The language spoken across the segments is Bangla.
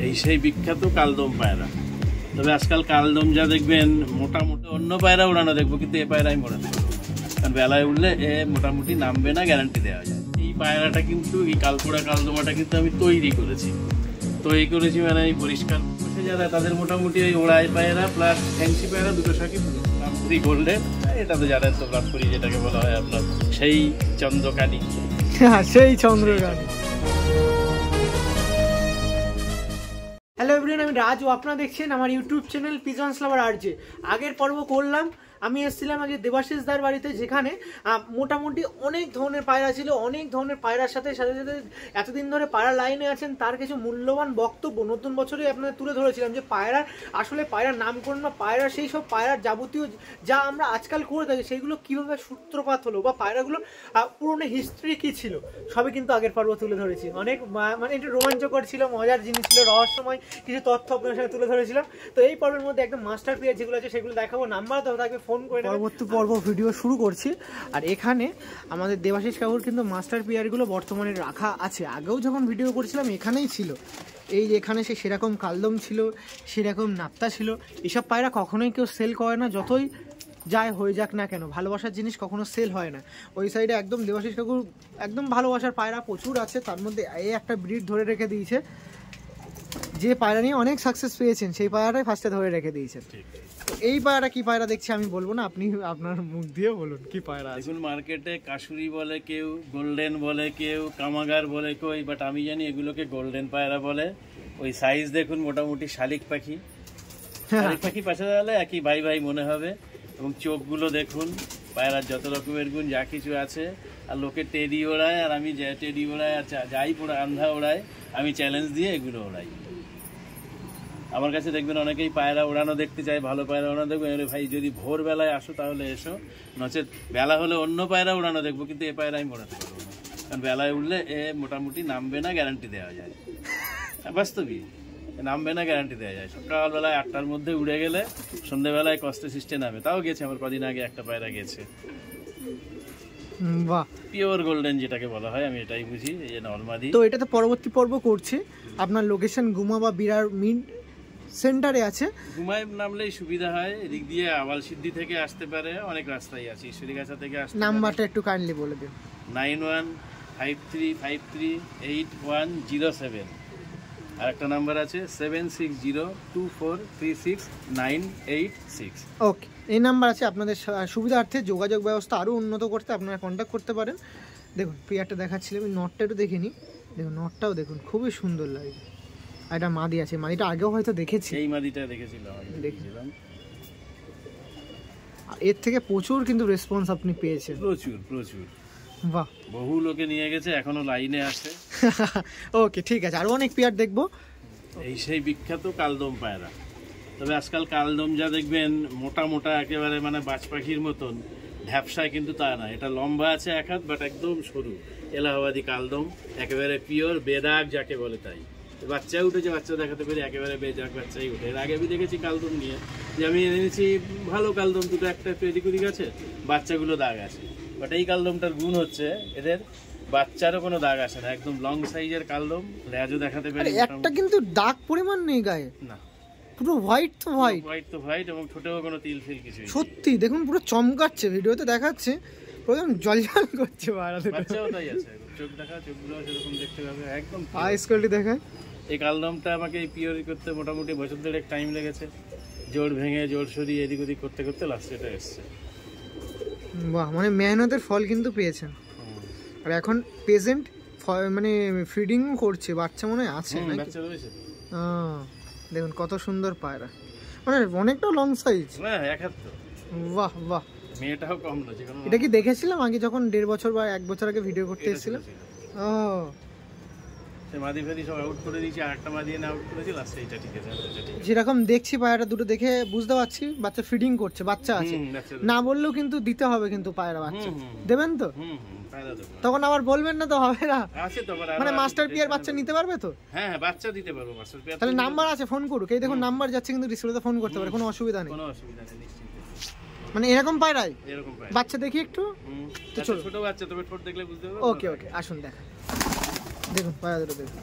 এই সেই বিখ্যাত কালদম পায়রা। তবে আজকাল কালদম যা দেখবেন মোটামুটি অন্য পায়রা উড়ানো দেখবো, কিন্তু এ পায়রাই মোড়াতে পারবো, কারণ বেলায় উঠলে এ মোটামুটি নামবে না, গ্যারান্টি দেওয়া যায়। এই পায়রাটা কিন্তু, এই কালপোড়া কালদমাটা কিন্তু আমি তৈরি করেছি মানে এই পরিষ্কার বসে যারা তাদের মোটামুটি ওই ওড়াই পায়রা প্লাস ফ্যান্সি পায়রা দুটো সাকি পুরি গোল্ডেন, এটা তো জানেন তো ব্লাডপুরি যেটাকে বলা হয় আপনার সেই চন্দ্রকানী, সেই চন্দ্রকানী। হ্যালো এভরিওয়ান, আমি রাজু, আপনারা দেখছেন আমার ইউটিউব চ্যানেল পিজনস লাভার আরজে। আগের পর্ব করলাম, আমি এসেছিলাম আগে দেবাশিস দার বাড়িতে, যেখানে মোটামুটি অনেক ধরনের পায়রা ছিল। অনেক ধরনের পায়রার সাথে সাথে এতদিন ধরে পায়রা লাইনে আছেন তার কিছু মূল্যবান বক্তব্য নতুন বছরে আপনাদের তুলে ধরেছিলাম, যে পায়রার আসলে পায়রার নামকরণ বা পায়রার সেই সব পায়রার যাবতীয় যা আমরা আজকাল করে থাকি সেগুলো কীভাবে সূত্রপাত হলো বা পায়রাগুলোর পুরনো হিস্ট্রি কী ছিল, সবই কিন্তু আগের পর্ব তুলে ধরেছি। অনেক মানে একটু রোমাঞ্চকর ছিল, মজার জিনিস ছিল, রহস্যময় কিছু তথ্য আপনার সাথে তুলে ধরেছিলাম। তো এই পর্বের মধ্যে একদম মাস্টার পিয়ার যেগুলো আছে সেগুলো দেখাবো, নাম্বার দেওয়া থাকবে, ফোন করে পরবর্তী পর্ব ভিডিও শুরু করছি। আর এখানে আমাদের দেবাশিস কাকুর কিন্তু মাস্টার পিয়ারগুলো বর্তমানে রাখা আছে, আগেও যখন ভিডিও করছিলাম এখানেই ছিল। এই যে এখানে সেরকম কালদম ছিল, সেরকম নাপ্তা ছিল। এসব পায়রা কখনোই কেউ সেল করে না, যতই যায় হয়ে যাক না কেন, ভালোবাসার জিনিস কখনো সেল হয় না। ওই সাইডে একদম দেবাশিস কাকুর একদম ভালোবাসার পায়রা প্রচুর আছে, তার মধ্যে এই একটা ব্রিড ধরে রেখে দিয়েছে, যে পায়রা নিয়ে অনেক সাকসেস পেয়েছেন সেই পায়রাটাই ফার্স্টে ধরে রেখে দিয়েছেন। এই পায়রা কি পায়রা দেখছি আমি বলবো না, আপনি আপনার মুখ দিয়ে বলুন কি পায়রা। দেখুন মার্কেটে কাশুরি বলে কেউ, গোল্ডেন বলে কেউ, কামাগার বলে কেউ, বাট আমি জানি এগুলোকে গোল্ডেন পায়রা বলে। ওই সাইজ দেখুন মোটামুটি শালিক পাখি, শালিক পাখি পাশে দাঁড়ালে একই ভাই ভাই মনে হবে। এবং চোখগুলো দেখুন, পায়রার যত রকমের গুণ যা কিছু আছে। আর লোকে টেডি ওড়ায়, আর আমি টেডি ওড়াই আর যাই পুরো আন্ধা ওড়াই, আমি চ্যালেঞ্জ দিয়ে এগুলো ওড়াই। আমার কাছে দেখবেন অনেকেই পায়রা ওড়ানো দেখতে চায়, ভালো পায়রা ওড়ানো দেখবেন, ভাই যদি ভোরবেলায় আসো তাহলে এসো, নচেত বেলা হলে অন্য পায়রা ওড়ানো দেখবো, কিন্তু এ পায়রাই মোড়াতে পারবো না, কারণ বেলায় উঠলে এ মোটামুটি নামবে না, গ্যারান্টি দেওয়া যায়। বাস্তবিক নামবে না, গ্যারান্টি দেওয়া যায়। সকালবেলায় 8টার মধ্যে উড়ে গেলে সন্ধ্যেবেলায় কষ্টে সৃষ্টে নামে। তাও গেছে আমার কদিন আগে একটা পায়রা গেছে, বাহ, পিওর গোল্ডেন যেটাকে বলা হয়, আমি এটাই বুঝি। এই যে নরমাদি। তো এটা তো পরবর্তী পর্ব করছে। আপনার লোকেশন গুমা বা বিরার মিড সেন্টারে আছে। গুমায় নামলেই সুবিধা হয়, এদিক দিয়ে আওয়ালসিদ্ধি থেকে আসতে পারে, অনেক রাস্তাই আছে, ঈশ্বরীগাছা থেকে আসতে। নাম্বারটা একটু কাইন্ডলি বলে দিন। 9153538107। আর একটা নাম্বার আছে 7602436986। ওকে, এই নাম্বার আছে, আপনাদের সুবিধার্থে যোগাযোগ ব্যবস্থা আরও উন্নত করতে আপনারা কন্ট্যাক্ট করতে পারেন। দেখুন পেয়ারটা দেখাচ্ছিলাম, আমি নটটা একটু দেখে নিই। দেখুন নটটাও দেখুন খুবই সুন্দর লাগে। আর একটা মাদি আছে, মাদিটা আগেও হয়তো দেখেছি। এই মাদিটা দেখেছিলাম, দেখেছিলাম। এর থেকে প্রচুর কিন্তু রেসপন্স আপনি পেয়েছেন, প্রচুর প্রচুর। বাহ, বহু লোকে নিয়ে গেছে, এখনো লাইনে আছে। ওকে ঠিক আছে, আরো অনেক পেয়ার দেখবো। এই সেই বিখ্যাত কালদম পায়রা। তবে আজকাল কালদম যা দেখবেন মোটা মোটা একেবারে মানে বাজ পাখির মতন, ঢ্যাপসায় কিন্তু তা না। এটা লম্বা আছে এক হাত, বাট একদম সরু এলাহাবাদি কালদম, একেবারে পিওর বেদাগ যাকে বলে। তাই বাচ্চা উঠেছে, বাচ্চা দেখাতে পারি, একেবারে বেজাক বাচ্চাই উঠে। এর আগে আমি দেখেছি কালদম নিয়ে, যে আমি এনেছি ভালো কালদম, দুটো একটা একটু এদিক ওদিক আছে, বাচ্চাগুলো দাগ আছে। বাট এই কালদমটার গুণ হচ্ছে এদের বাচ্চারও কোনো দাগ আসে না, একদম লং সাইজের কালদম, লেজও দেখাতে পারি। একটা কিন্তু দাগ পরিমাণ নেই গায়ে, না পুরো হোয়াইট তো হোয়াইট, হোয়াইট তো হোয়াইট, এবং ঠোঁটেও কোনো তিল ফিল কিছু। সত্যি দেখুন পুরো চমকাচ্ছে, ভিডিওতে দেখাচ্ছে প্রথম জল জল করছে। বাচ্চাও তাই আছে, চোখ দেখা, চোখগুলো সেরকম দেখতে পাবে, একদম আইস কোয়ালিটি দেখায়। এই কালদমটা আমাকে পিওর করতে মোটামুটি বছর দেড়েক টাইম লেগেছে, জোড় ভেঙে জোড় সরিয়ে এদিক ওদিক করতে করতে লাস্টে এটা এসছে। বাহ, মানে মেহনতের ফল কিন্তু পেয়েছেন। আর এখন প্রেজেন্ট মানে ফিডিং করছে, বাচ্চা মনে হয় আছে, বাচ্চা রয়েছে। দেখুন কত সুন্দর পায়রা, মানে অনেকটা লং সাইজ। হ্যাঁ, এক হাত তো। বাহ বাহ, মেয়েটাও কম না। এটা কি দেখেছিলাম আগে যখন 1.5 বছর বা 1 বছর আগে ভিডিও করতে এসেছিলাম? ও, সে মাদি ফেদি সব আউট করে দিয়েছি, আর একটা মাদি এনে আউট করেছি, লাস্টে এটা ঠিক আছে। যেরকম দেখছি পায়রা দুটো দেখে বুঝতে পারছি বাচ্চা ফিডিং করছে, বাচ্চা আছে, না বললেও কিন্তু দিতে হবে, কিন্তু পায়রা বাচ্চা দেবেন তো? তখন আবার বলবেন না তো, হবে না? মানে মাস্টার পিয়ার বাচ্চা নিতে পারবে তো? হ্যাঁ হ্যাঁ, বাচ্চা দিতে পারবো মাস্টার পিয়ার। তাহলে নাম্বার আছে, ফোন করুক। এই দেখুন নাম্বার যাচ্ছে, কিন্তু ডিসপ্লেতে ফোন করতে পারে, কোনো অসুবিধা নেই। কোনো অসুবিধা নেই, নিশ্চিত। মানে এরকম পায়রাই, এরকম পায়রা বাচ্চা দেখি একটু। তো ছোট বাচ্চা, তবে ঠোঁট দেখলে বুঝতে পারবে। ওকে ওকে, আসুন দেখা। দেখুন পায়রা দুটো দেখুন,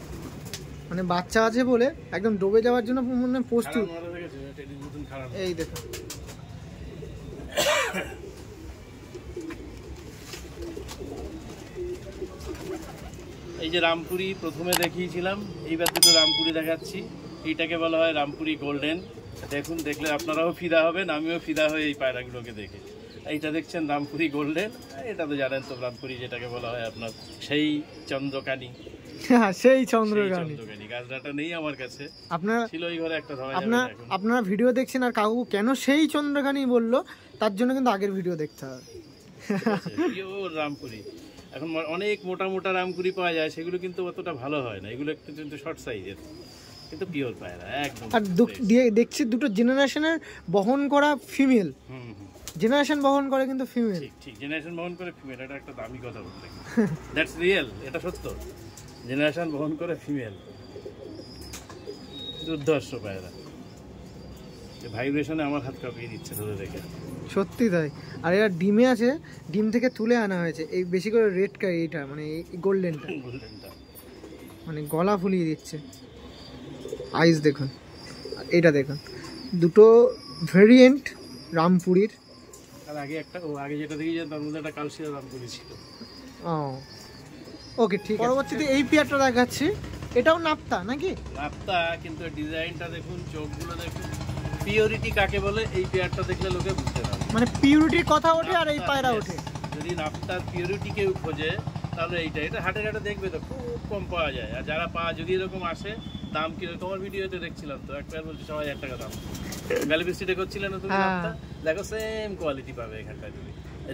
মানে বাচ্চা আছে বলে একদম ডুবে যাওয়ার জন্য মানে প্রস্তুত। এই দেখুন এই যে রামপুরি প্রথমে দেখিয়েছিলাম, এইবার দুটো রামপুরি দেখাচ্ছি। এইটাকে বলা হয় রামপুরি গোল্ডেন। দেখুন, দেখলে আপনারাও ফিদা হবেন, আমিও ফিদা হয়ে এই পায়রাগুলোকে দেখে। এইটা দেখছেন রামপুরি গোল্ডেন, এটা তো জানেন তো রামপুরি যেটাকে বলা হয় আপনার সেই চন্দ্রকানী। সেই চন্দ্রকানী গাছটা নেই আমার কাছে, আপনারা ছিল ওই ঘরে একটা। আপনারা ভিডিও দেখছেন আর কাকু কেন সেই চন্দ্রকানী বললো তার জন্য কিন্তু আগের ভিডিও দেখতে হবে। রামপুরি এখন অনেক মোটা মোটা রামপুরি পাওয়া যায়, সেগুলো কিন্তু অতটা ভালো হয় না, এগুলো একটু কিন্তু শর্ট সাইজের, কিন্তু পিওর পায়রা একদম। আর দেখছি দুটো জেনারেশনের বহন করা ফিমেল, জেনারেশন বহন করে কিন্তু ফিমেল। ঠিক জেনারেশন বহন করে ফিমেল, এটা একটা দামি কথা বলতে, দ্যাটস রিয়েল, এটা সত্য। জেনারেশন বহন করে ফিমেল, দুর্ধর্ষ পায়রা। ভাইব্রেশনে আমার হাত কাঁপিয়ে দিচ্ছে ধরে দেখে, সত্যি তাই। আর এরা ডিমে আছে, ডিম থেকে তুলে আনা হয়েছে এই বেশি করে রেড কার, এইটা মানে এই গোল্ডেনটা মানে গলা ফুলিয়ে দিচ্ছে। আইস দেখুন, এটা দেখুন, দুটো ভেরিয়েন্ট রামপুরির। আর আগে একটা আগে যেটা দেখেছি তার মধ্যে একটা কালশিরা রামপুরি ছিল। ওকে ঠিক আছে। পরবর্তীতে এই পেয়ারটা দেখাচ্ছি, এটাও নাপ্তা নাকি? নাপ্তা, কিন্তু ডিজাইনটা দেখুন, চোখগুলো দেখুন, পিওরিটি কাকে বলে এই পেয়ারটা দেখলে লোকে বুঝতে পারে। মানে পিওরিটির কথা ওঠে আর এই পায়রা ওঠে। যদি নাপ্তার পিওরিটি কেউ খোঁজে তাহলে এটা হাটে ঘাটে দেখবে তো খুব কম পাওয়া যায়। আর যারা যদি এরকম আসে, দাম কিরকম তোমার ভিডিওতে দেখছিলাম তো, এক পেয়ার বলছে 6,000 টাকা দাম। গ্যালিবিস্টিতে করছিলেন না তুমি নাপ্তা, দেখো সেম কোয়ালিটি পাবে এখানটায়। তুমি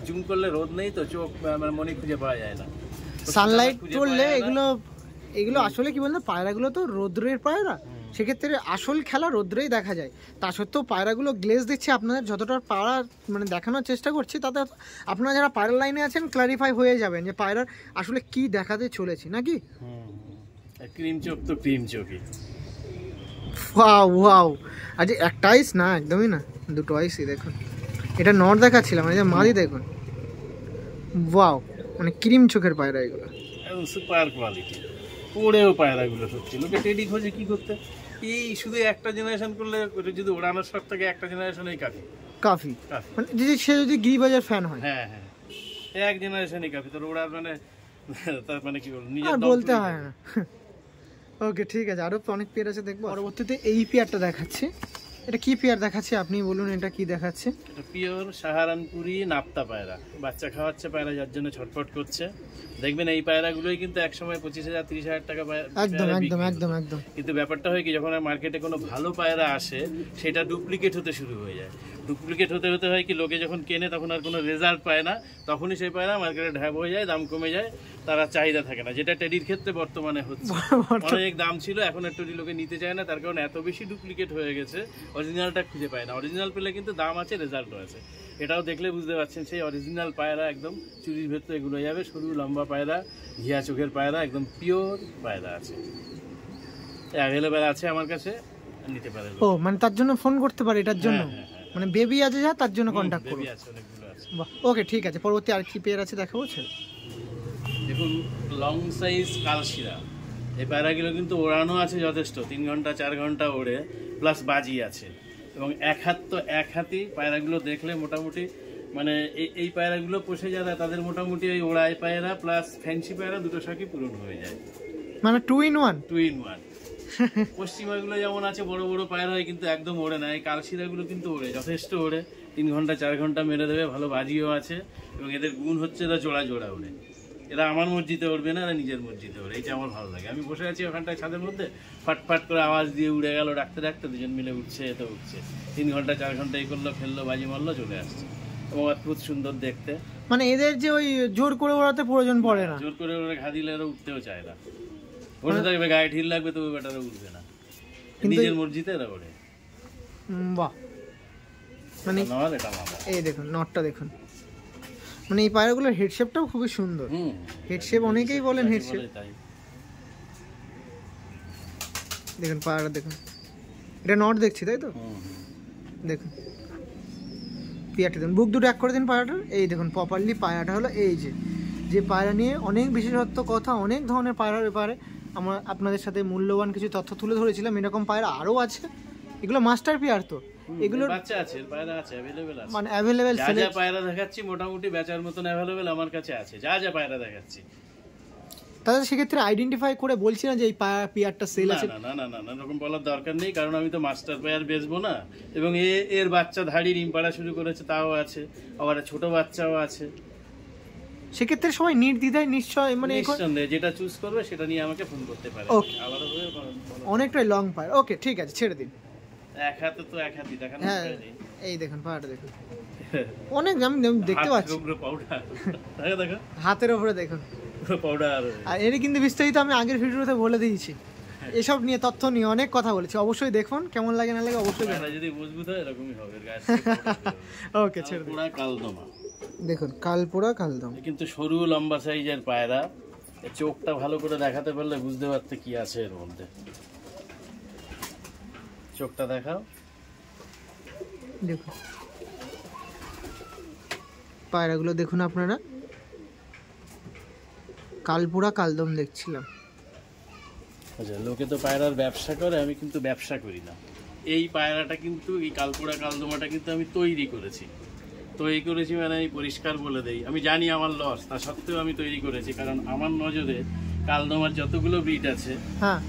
জুম করলে রোদ নেই তো, চোখ মানে মনে খুঁজে পাওয়া যায় না, সানলাইট পড়লে এগুলো আসলে কি বলতো, পায়রাগুলো তো রোদ্রের পায়রা, সেক্ষেত্রে আসল খেলা রোদ্রেই দেখা যায়। তা সত্ত্বেও পায়রাগুলো গ্লেজ দিচ্ছে, আপনাদের যতটা পায়রা মানে দেখানোর চেষ্টা করছি, তাতে আপনারা যারা পায়রার লাইনে আছেন ক্লারিফাই হয়ে যাবেন যে পায়রার আসলে কি দেখাতে চলেছি নাকি। ক্রিম চোখ তো ক্রিম চোখই। ওয়াও, আজ একটা আইস না, একদমই না, দুটো আইসই দেখুন। এটা নর দেখাচ্ছিলাম, এই যে মাদি দেখুন, ওয়াও, মানে ক্রিম চোখের পায়রা এগুলো, সুপার কোয়ালিটি। ওড়েও পায়রাগুলো সত্যি, লোকে টেডি খোঁজে কি করতে, এই শুধু একটা জেনারেশন করলে, যদি ওড়ানোর শখ থাকে একটা জেনারেশনেই কাফি। মানে সে যদি গিরিবাজার ফ্যান হয়, হ্যাঁ এক জেনারেশনই কাফি, তোর ওড়ার মানে তার মানে কি বলবো, নিজের বলতে হয় না। ওকে ঠিক আছে, আরো অনেক পেয়ার আছে দেখবো। পরবর্তীতে এই পেয়ারটা দেখাচ্ছি, এটা কি পেয়ার দেখাচ্ছে আপনি বলুন, এটা কি দেখাচ্ছে? এটা পিওর সাহারানপুরি নাপ্তা পায়রা, বাচ্চা খাওয়াচ্ছে পায়রা, যার জন্য ছটফট করছে। দেখবেন এই পায়রাগুলোই কিন্তু একসময় 25,000 30,000 টাকা একদম। কিন্তু ব্যাপারটা হয় কি, যখন মার্কেটে কোনো ভালো পায়রা আসে, সেটা ডুপ্লিকেট হতে শুরু হয়ে যায়। ডুপ্লিকেট হতে হয় কি, লোকে যখন কেনে তখন আর কোনো রেজাল্ট পায় না, তখনই সেই পায়রা মার্কেটে ঢ্যাপ হয়ে যায়, দাম কমে যায়, তারা চাহিদা থাকে না, যেটা টেডির ক্ষেত্রে বর্তমানে হচ্ছে। অনেক দাম ছিল, এখন আর টেডি লোকে নিতে চায় না, তার কারণ এত বেশি ডুপ্লিকেট হয়ে গেছে, অরিজিনালটা খুঁজে পায় না। অরিজিনাল পেলে কিন্তু দাম আছে, রেজাল্টও আছে। এটাও দেখলে বুঝতে পারছেন, সেই অরিজিনাল পায়রা একদম চুরির ভেতরে এগুলো যাবে, সরু লম্বা পায়রা, ঘিয়া চোখের পায়রা, একদম পিওর পায়রা আছে, অ্যাভেলেবেল আছে আমার কাছে, নিতে পারে। মানে তার জন্য ফোন করতে পারে, এটার জন্য মানে বেবি আছে যা, তার জন্য কন্টাক্ট করুন। ওকে ঠিক আছে। পরবর্তী আর কি পেয়ার আছে দেখাবো? দেখুন, লং সাইজ কালশিরা, এই পায়রাগুলো কিন্তু ওড়ানো আছে যথেষ্ট, 3 ঘন্টা 4 ঘন্টা ওড়ে, প্লাস বাজি আছে, এবং এক হাতি পায়রাগুলো দেখলে মোটামুটি মানে এই পায়রাগুলো পোষে যারা, তাদের মোটামুটি ওই ওড়াই পায়রা প্লাস ফ্যান্সি পায়রা দুটো শখই পূরণ হয়ে যায়, মানে 2 in 1। পশ্চিমাগুলো যেমন আছে বড় বড় পায়রা হয়, কিন্তু একদম ওড়ে না। এই কালশিরাগুলো কিন্তু ওড়ে, যথেষ্ট ওড়ে, 3 ঘন্টা 4 ঘন্টা মেরে দেবে, ভালো বাজিও আছে, এবং এদের গুণ হচ্ছে এরা জোড়া ওড়ে। এরা আমার মসজিদে উঠবে না, এরা নিজের মসজিদে ওড়ে, এটা আমার ভালো লাগে। আমি বসে আছি ওখানটায় ছাদের মধ্যে, ফাটফাট করে আওয়াজ দিয়ে উড়ে গেল, ডাকতে দুজন মিলে উঠছে, এতে উঠছে, 3 ঘন্টা 4 ঘন্টা এই করলো, ফেললো, বাজি মারলো, চলে আসছে, এবং অদ্ভুত সুন্দর দেখতে। মানে এদের যে ওই জোর করে ওড়াতে প্রয়োজন পড়ে না, জোর করে ওরা ঘা দিলে এরা উঠতেও চায় না, বসে থাকবে, গায়ে ঢিল লাগবে, তবু বেটারা উঠবে না, নিজের মসজিদে এরা ওড়ে। বাহ, মানে এই দেখুন নটটা দেখুন, মানে এই পায়রাগুলোর হেডশেপটাও খুবই সুন্দর। হেডশেপ অনেকেই বলেন হেডশেপ, দেখুন পায়রা দেখুন, এটা নট দেখছি তাই তো, দেখুন পিয়ারটা দেখুন, বুক দুটো এক করে দিন পায়রাটার। এই দেখুন প্রপারলি পায়রাটা হলো এই যে পায়রা নিয়ে অনেক বিশেষত্ব কথা, অনেক ধরনের পায়রার ব্যাপারে আপনাদের সাথে মূল্যবান কিছু তথ্য তুলে ধরেছিলাম। এরকম পায়রা আরও আছে, এগুলো মাস্টার পেয়ার তো, এগুলোর বাচ্চা আছে, পায়রা আছে, अवेलेबल আছে, মানে अवेलेबल যা যা পায়রা দেখাচ্ছি মোটামুটি বেচার মতন अवेलेबल আমার কাছে আছে, যা যা পায়রা দেখাচ্ছি। তাহলে সেক্ষেত্রে আইডেন্টিফাই করে বলছি না যে এই পেয়ারটা সেল আছে, না না না না না, এরকম বলার দরকার নেই, কারণ আমি তো মাস্টার পেয়ার বেচবো না। এবং এর বাচ্চা ধাড়ি ডিম পাড়া শুরু করেছে তাও আছে, আবার ছোট বাচ্চাও আছে। সেক্ষেত্রে সবাই নির্দ্বিধায় নিশ্চয় মানে নিঃসন্দেহে যেটা চুজ করবে সেটা নিয়ে আমাকে ফোন করতে পারে। অনেকটাই লং পায়রা। ওকে ঠিক আছে, ছেড়ে দিন। এক হাতে তো এক হাতই দেখানো। হ্যাঁ এই দেখুন পায়রাটা দেখুন, অনেক আমি দেখতে পাচ্ছি পাউডার, দেখো হাতের উপরে দেখুন পাউডার। আর এর কিন্তু বিস্তারিত আমি আগের ভিডিওতে বলে দিয়েছি, এসব নিয়ে তথ্য নিয়ে অনেক কথা বলেছি। অবশ্যই দেখুন, কেমন লাগে না লাগে অবশ্যই জানাবেন। যদি মজবুত হয় এরকমই হবে। ওকে ছেড়ে দিন। পুরা কালদমা দেখুন, কালপোড়া কালদম, কিন্তু সরু লম্বা সাইজের পায়রা। চোখটা ভালো করে দেখাতে পারলে বুঝতে পারতে কি আছে এর মধ্যে। চোখটা দেখাও, দেখুন পায়রাগুলো দেখুন আপনারা, কালপোড়া কালদম দেখছিলাম। আচ্ছা, লোকে তো পায়রার ব্যবসা করে, আমি কিন্তু ব্যবসা করি না। এই পায়রাটা কিন্তু, এই কালপোড়া কালদমাটা কিন্তু আমি তৈরি করেছি মানে আমি পরিষ্কার বলে দেই, আমি জানি আমার লস, তা সত্ত্বেও আমি তৈরি করেছি। কারণ আমার নজরে কালদমার যতগুলো ব্রিড আছে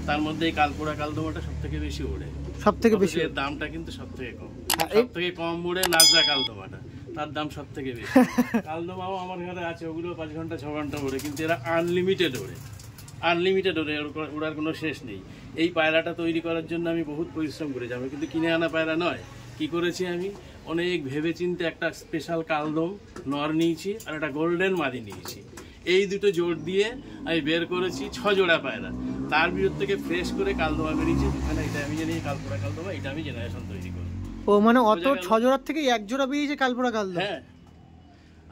তার মধ্যে এই কালপোড়া কালদমাটা সব থেকে বেশি ওড়ে, সব থেকে বেশি। এর দামটা কিন্তু সব থেকে কম, সব থেকে কম ওড়ে নাজরা কালদমাটা, তার দাম সব থেকে বেশি। কালদমাও আমার ঘরে আছে, ওগুলো 5 ঘন্টা 6 ঘন্টা ওড়ে, কিন্তু এরা আনলিমিটেড ওড়ে, ওড়ার কোনো শেষ নেই। এই পায়রাটা তৈরি করার জন্য আমি বহুত পরিশ্রম করেছি। আমি কিন্তু কিনে আনা পায়রা নয়। কি করেছি আমি, অনেক ভেবে চিন্তে একটা স্পেশাল কালদম নর নিয়েছি আর একটা গোল্ডেন মাদি নিয়েছি। এই দুটো জোর দিয়ে আমি বের করেছি 6 জোড়া পায়রা। তার বিরুদ্ধ থেকে ফ্রেশ করে কালদমা বেরিয়েছি। এখানে এটা আমি জানি কালপোড়া কালদমা, এটা আমি জেনারেশন তৈরি করি। ও মানে অত 6 জোড়ার থেকে 1 জোড়া বেরিয়েছে কালপোড়া কালদম? হ্যাঁ,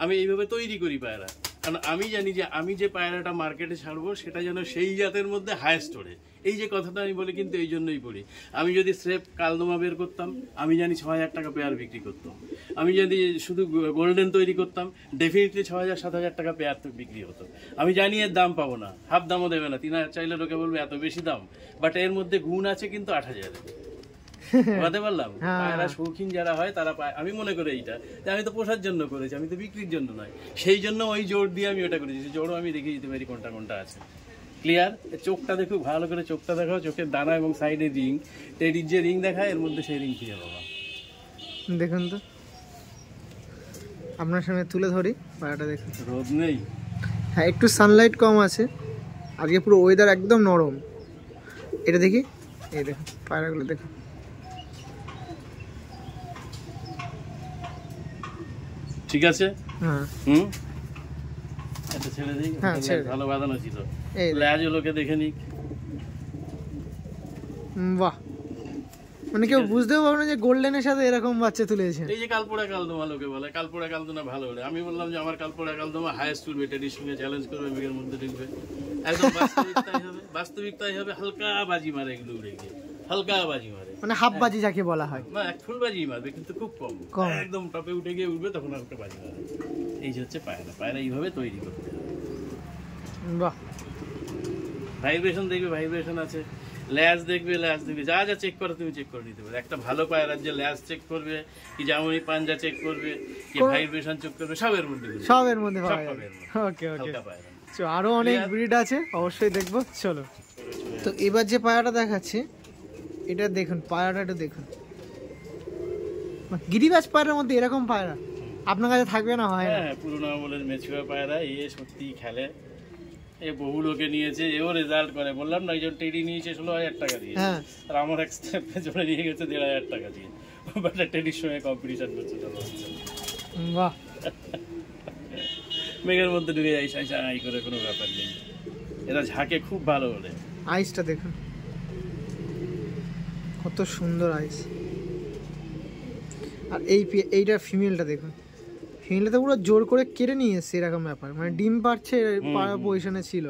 আমি এইভাবে তৈরি করি পায়রা। কারণ আমি জানি যে আমি যে পায়রাটা মার্কেটে ছাড়বো সেটা যেন সেই জাতের মধ্যে হায়েস্ট ওড়ে। এই যে কথাটা আমি বলি কিন্তু এই জন্যই বলি, আমি যদি স্রেফ কালদমা বের করতাম আমি জানি 6000 টাকা পেয়ার বিক্রি করতাম। আমি যদি শুধু গোল্ডেন তৈরি করতাম ডেফিনেটলি 6000-7000 টাকা পেয়ার বিক্রি হতো। আমি জানি এর দাম পাবো না, হাফ দামও দেবে না, 3000 চাইলে লোকে বলবে এত বেশি দাম, বাট এর মধ্যে গুণ আছে কিন্তু 8000। বলতে পারলাম পায়রা শৌখিন যারা হয় তারা আমি মনে করি এইটা আমি তো পোষার জন্য করেছি, আমি তো বিক্রির জন্য নয়। সেই জন্য ওই জোর দিয়ে আমি ওটা করেছি, জোরও আমি দেখিয়ে দিতে পারি কোনটা কোনটা আছে। ক্লিয়ার? চোখটা দেখো ভালো করে, চোখটা দেখাও, চোখের দানা এবং সাইডে রিং, টেডির যে রিং দেখায় এর মধ্যে সেই রিং খুঁজে পাবা। দেখুন তো আপনার সামনে তুলে ধরি পায়রাটা, দেখুন রোদ নেই, হ্যাঁ একটু সানলাইট কম আছে, আজকে পুরো ওয়েদার একদম নরম। এটা দেখি, এই দেখুন পায়রাগুলো দেখুন, ঠিক আছে? হ্যাঁ এটা ছেড়ে দিই, ভালো বাঁধানো ছিল। ল্যাজ লোকে দেখে নিক। বাহ, মানে কেউ বুঝতেও পারবে না যে গোল্ডেনের সাথে এরকম বাচ্চা তুলেছে। এই যে কালপোড়া কালদমা লোকে বলে, কালপোড়া কালদমা ভালো হলে আমি বললাম যে আমার কালপোড়া কালদমা হাইয়েস্ট উঠবে, টেডির সঙ্গে চ্যালেঞ্জ করবে, মেঘের মধ্যে ঢুকবে, একদম বাস্তবিকতাই হবে। হালকা বাজি মারে এগুলো উড়ে গিয়ে, হালকা বাজি মারে, মানে হাফ বাজি যাকে বলা হয়। না, এক ফুল বাজি মারবে কিন্তু খুব কম, একদম টপে উঠে গিয়ে উঠবে তখন একটা বাজি মারে। এই যে হচ্ছে পায়রা, পায়রা এইভাবে তৈরি করতে হবে। বাহ, ভাইব্রেশন দেখবে, ভাইব্রেশন আছে, ল্যাজ দেখবে, ল্যাজ দেখবে, যা যা চেক করে তুমি চেক করে নিতে পারো। একটা ভালো পায়রার যে ল্যাজ চেক করবে, কি জামুনি পাঞ্জা চেক করবে, কি ভাইব্রেশন চেক করবে, সবের মধ্যে ওকে ওকে। আরো অনেক ব্রিড আছে, অবশ্যই দেখবো। চলো, তো এবার যে পায়রাটা দেখাচ্ছি এটা দেখুন, পায়রাটা দেখুন, গিরিবাজ পায়রার মধ্যে এরকম পায়রা আপনার কাছে থাকবে না? হয় না, পুরোনো আমলের মেচুয়া পায়রা, এ সত্যি খেলে, এ বহু লোকে নিয়েছে, এও রেজাল্ট করে। বললাম না, একজন টেডি নিয়েছে 16,000 টাকা দিয়ে, আর আমার এক জোড়া নিয়ে গেছে 1,500 টাকা দিয়ে। বাট টেডির সঙ্গে কম্পিটিশন করছে। বাহ, মেঘের মধ্যে ঢুকে যাই সাই করে, কোনো ব্যাপার নেই। এরা ঝাঁকে খুব ভালো বলে। আইসটা দেখুন কত সুন্দর আইস। আর এইটা ফিমেলটা দেখুন, ফিমেলটা তো পুরো জোর করে কেড়ে নিয়ে এসছে এরকম ব্যাপার, মানে ডিম পাচ্ছে পাড়া পজিশনে ছিল।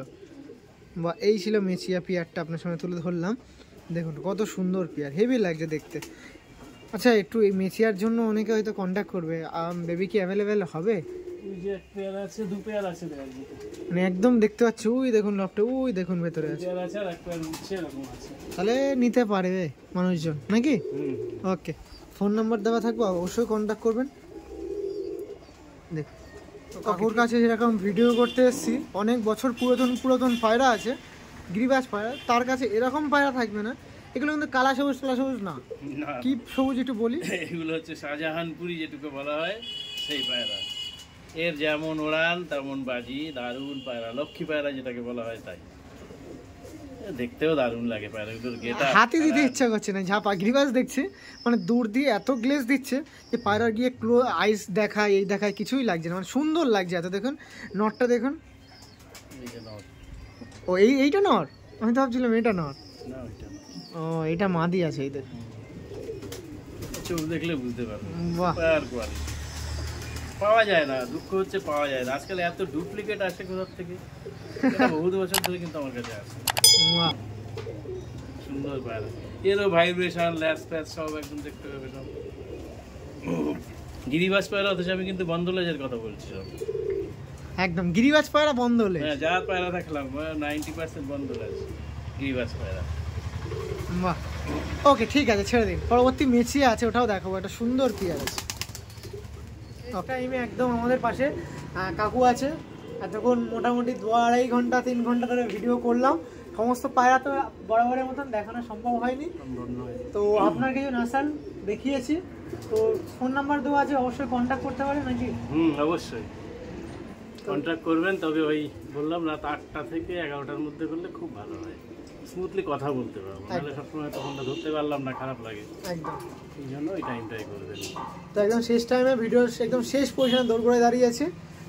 বা এই ছিল মেচিয়া পিয়ারটা, আপনার সঙ্গে তুলে ধরলাম। দেখুন কত সুন্দর পিয়ার, হেভি লাগছে দেখতে। আচ্ছা, একটু এই মেচিয়ার জন্য অনেকে হয়তো কন্ট্যাক্ট করবে, বেবি কি অ্যাভেলেবেল হবে? এই যে এক পেয়ার আছে, দু পেয়ার আছে দেয়ার মতো। মানে একদম দেখতে পাচ্ছি, ওই দেখুন লফটে, ওই দেখুন ভেতরে আছে। পেয়ার আছে আর এক পেয়ার উঠছে এরকম আছে। তাহলে নিতে পারবে মানুষজন নাকি? ওকে, ফোন নাম্বার দেওয়া থাকবে, অবশ্যই কন্ট্যাক্ট করবেন। দেখ কাকুর কাছে যেরকম ভিডিও করতে এসেছি, অনেক বছর পুরাতন পায়রা আছে, গিরিবাজ পায়রা, তার কাছে এরকম পায়রা থাকবে না। এগুলো কিন্তু কালা সবুজ না, কি সবুজ একটু বলি, এগুলো হচ্ছে শাহজাহানপুরি যেটুকু বলা হয় সেই পায়রা। এর যেমন ওড়ান তেমন বাজি, দারুণ পায়রা, লক্ষ্মী পায়রা যেটাকে বলা হয় তাই। দেখতেও দারুণ লাগে পায়রাগুলোর গেটা, হাতে দিতে ইচ্ছা করছে না। ঝাপা গিরিবাজ দেখছে মানে দূর দিয়ে এত গ্লেজ দিচ্ছে যে পায়রা গিয়ে আইস দেখায়, এই দেখায়, কিছুই লাগছে না, মানে সুন্দর লাগছে এত। দেখুন নটটা দেখুন, ও এইটা নর, আমি তো ভাবছিলাম এটা নর। ও এটা মাদি আছে, এই দেখুন, চোখ দেখলে বুঝতে পারবেন। বাহ, পাওয়া যায় না, দুঃখ হচ্ছে পাওয়া যায় না। আজকাল এত ডুপ্লিকেট আসে কোথা থেকে, বহুত বছর ধরে কিন্তু আমার কাছে আসে। বাহ সুন্দর পায়রা, এরও ভাইব্রেশন, ল্যাস প্যাস সব একদম দেখতে পাবে সব। গিরিবাজ পায়রা, অথচ আমি কিন্তু বন্ধ লেজের কথা বলছি সব। একদম গিরিবাজ পায়রা বন্ধ লেজ। হ্যাঁ, যার পায়রা দেখলাম 90% বন্ধ লেজ গিরিবাজ পায়রা। বাহ, ওকে ঠিক আছে, ছেড়ে দিন। পরবর্তী মেচি আছে, ওটাও দেখাবো, একটা সুন্দর পেয়ার আছে। টাইমে একদম আমাদের পাশে কাকু আছে। এতক্ষণ মোটামুটি 2-2.5 ঘন্টা 3 ঘন্টা ধরে ভিডিও করলাম। সমস্ত পায়রা তো বরাবরের মতন দেখানো সম্ভব হয়নি, তো আপনার কিছু নাসাল দেখিয়েছি। তো ফোন নাম্বার দেওয়া আছে, অবশ্যই কন্ট্যাক্ট করতে পারেন নাকি? অবশ্যই কন্ট্যাক্ট করবেন। তবে ওই বললাম রাত 8টা থেকে 11টার মধ্যে করলে খুব ভালো হয়, স্মুথলি কথা বলতে পারবো। নাহলে সবসময় তো ফোনটা ধরতে পারলাম না, খারাপ লাগে একদম। এই জন্য ওই টাইমটাই করবেন। তো একদম শেষ টাইমে ভিডিও একদম শেষ পজিশনে দৌড় করে দাঁড়িয়েছে।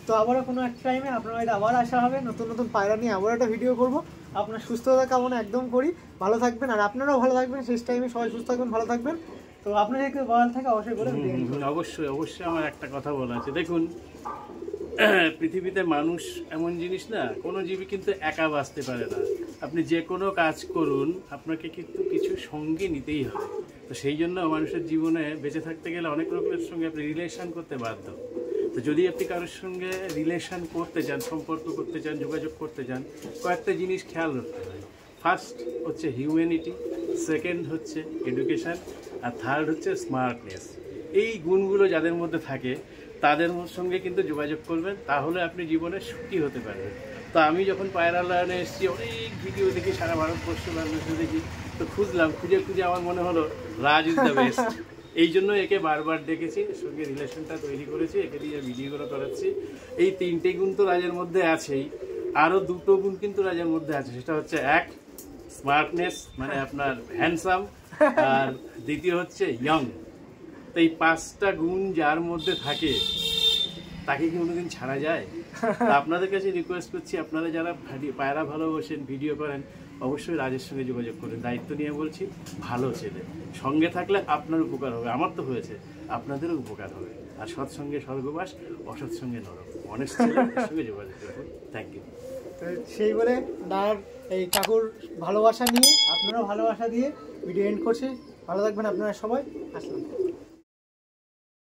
তো আবারও কোনো এক টাইমে আপনার বাড়িতে আবার আসা হবে, নতুন পায়রা নিয়ে আবার একটা ভিডিও করব। আপনার সুস্থতা কামনা একদম করি, ভালো থাকবেন, আর আপনারাও ভালো থাকবেন। শেষ টাইমে সবাই সুস্থ থাকবেন, ভালো থাকবেন। তো আপনার যদি বলার থাকে অবশ্যই বলেন। অবশ্যই আমার একটা কথা বলা আছে। দেখুন, পৃথিবীতে মানুষ এমন জিনিস না, কোনো জীবী কিন্তু একা বাঁচতে পারে না। আপনি যে কোনো কাজ করুন, আপনাকে কিন্তু কিছু সঙ্গে নিতেই হবে। তো সেই জন্য মানুষের জীবনে বেঁচে থাকতে গেলে অনেক লোকের সঙ্গে আপনি রিলেশন করতে বাধ্য। তো যদি আপনি কারোর সঙ্গে রিলেশন করতে চান, সম্পর্ক করতে চান, যোগাযোগ করতে চান, কয়েকটা জিনিস খেয়াল রাখতে হয়। ফার্স্ট হচ্ছে হিউম্যানিটি, সেকেন্ড হচ্ছে এডুকেশান, আর থার্ড হচ্ছে স্মার্টনেস। এই গুণগুলো যাদের মধ্যে থাকে তাদের সঙ্গে কিন্তু যোগাযোগ করবেন, তাহলে আপনি জীবনে সুখী হতে পারবেন। তো আমি যখন পায়রা লাইনে এসেছি, অনেক ভিডিও দেখি, সারা ভারতবর্ষ বাংলাদেশে দেখি, তো খুঁজে আমার মনে হলো রাজ ইজ দ্য বেস্ট। এই জন্য একে বারবার ডেকেছি, এর সঙ্গে রিলেশনটা তৈরি করেছি, একে দিয়ে ভিডিওগুলো করাচ্ছি। এই 3টে গুণ তো রাজের মধ্যে আছেই, আরও 2টো গুণ কিন্তু রাজের মধ্যে আছে। সেটা হচ্ছে এক, স্মার্টনেস, মানে আপনার হ্যান্ডসাম, আর দ্বিতীয় হচ্ছে ইয়ং। তো এই 5টা গুণ যার মধ্যে থাকে তাকে কি কোনোদিন ছাড়া যায়? আপনাদের কাছে রিকোয়েস্ট করছি, আপনারা যারা পায়রা ভালোবাসেন, ভিডিও করেন, অবশ্যই রাজের সঙ্গে যোগাযোগ করেন। দায়িত্ব নিয়ে বলছি, ভালো ছেলে সঙ্গে থাকলে আপনার উপকার হবে, আমার তো হয়েছে, আপনাদেরও উপকার হবে। আর সৎসঙ্গে স্বর্গবাস, অসৎসঙ্গে নরক। অনেস্ট ছেলের সঙ্গে যোগাযোগ করুন। Thank you. সেই বলে এই কাকুর ভালোবাসা নিয়ে, আপনারাও ভালোবাসা দিয়ে ভিডিও এন্ড করছি। ভালো থাকবেন আপনারা সবাই, আসলাম।